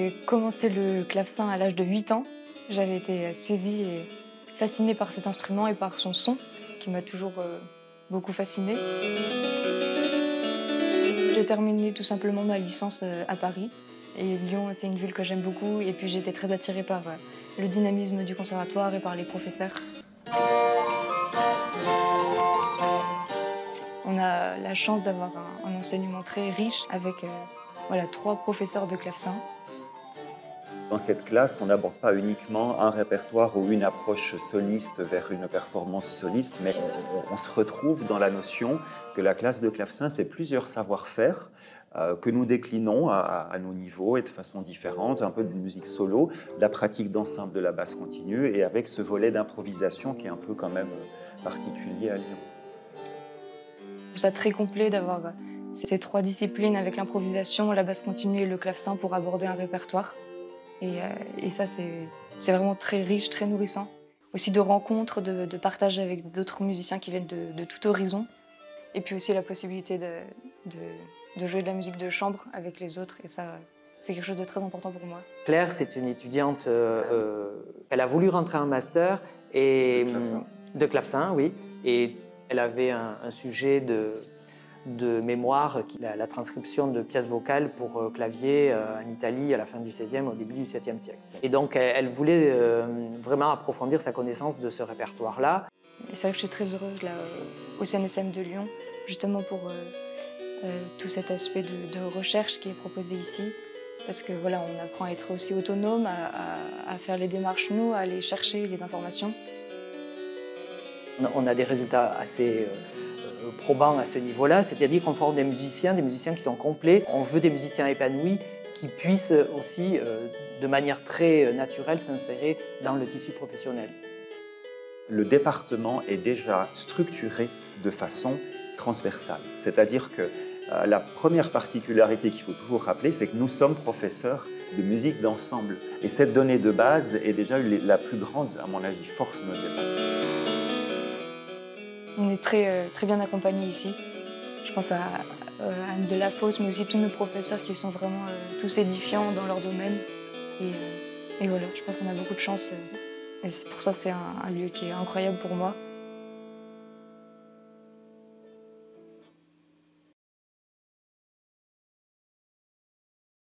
J'ai commencé le clavecin à l'âge de 8 ans. J'avais été saisie et fascinée par cet instrument et par son son, qui m'a toujours beaucoup fascinée. J'ai terminé tout simplement ma licence à Paris. Et Lyon, c'est une ville que j'aime beaucoup. Et puis j'ai été très attirée par le dynamisme du conservatoire et par les professeurs. On a la chance d'avoir un enseignement très riche avec voilà, 3 professeurs de clavecin. Dans cette classe, on n'aborde pas uniquement un répertoire ou une approche soliste vers une performance soliste, mais on se retrouve dans la notion que la classe de clavecin, c'est plusieurs savoir-faire que nous déclinons à nos niveaux et de façon différente, un peu de musique solo, de la pratique d'ensemble de la basse continue et avec ce volet d'improvisation qui est un peu quand même particulier à Lyon. Je trouve ça très complet d'avoir ces 3 disciplines avec l'improvisation, la basse continue et le clavecin pour aborder un répertoire. Et ça, c'est vraiment très riche, très nourrissant. Aussi de rencontres, de partage avec d'autres musiciens qui viennent de tout horizon. Et puis aussi la possibilité de jouer de la musique de chambre avec les autres. Et ça, c'est quelque chose de très important pour moi. Claire, c'est une étudiante, elle a voulu rentrer en master et, de clavecin, oui. Et elle avait un sujet de mémoire, la transcription de pièces vocales pour clavier en Italie à la fin du XVIe, au début du XVIIe siècle. Et donc elle voulait vraiment approfondir sa connaissance de ce répertoire-là. C'est vrai que je suis très heureuse là, au CNSM de Lyon, justement pour tout cet aspect de recherche qui est proposé ici. Parce que voilà, on apprend à être aussi autonome, à faire les démarches nous, à aller chercher les informations. On a des résultats assez probants à ce niveau-là, c'est-à-dire qu'on forme des musiciens qui sont complets. On veut des musiciens épanouis qui puissent aussi, de manière très naturelle, s'insérer dans le tissu professionnel. Le département est déjà structuré de façon transversale. C'est-à-dire que la première particularité qu'il faut toujours rappeler, c'est que nous sommes professeurs de musique d'ensemble. Et cette donnée de base est déjà la plus grande, à mon avis, force de notre département. On est très bien accompagnés ici. Je pense à Anne Delafosse, mais aussi tous nos professeurs qui sont vraiment tous édifiants dans leur domaine. Et voilà, je pense qu'on a beaucoup de chance. Et pour ça, c'est un lieu qui est incroyable pour moi.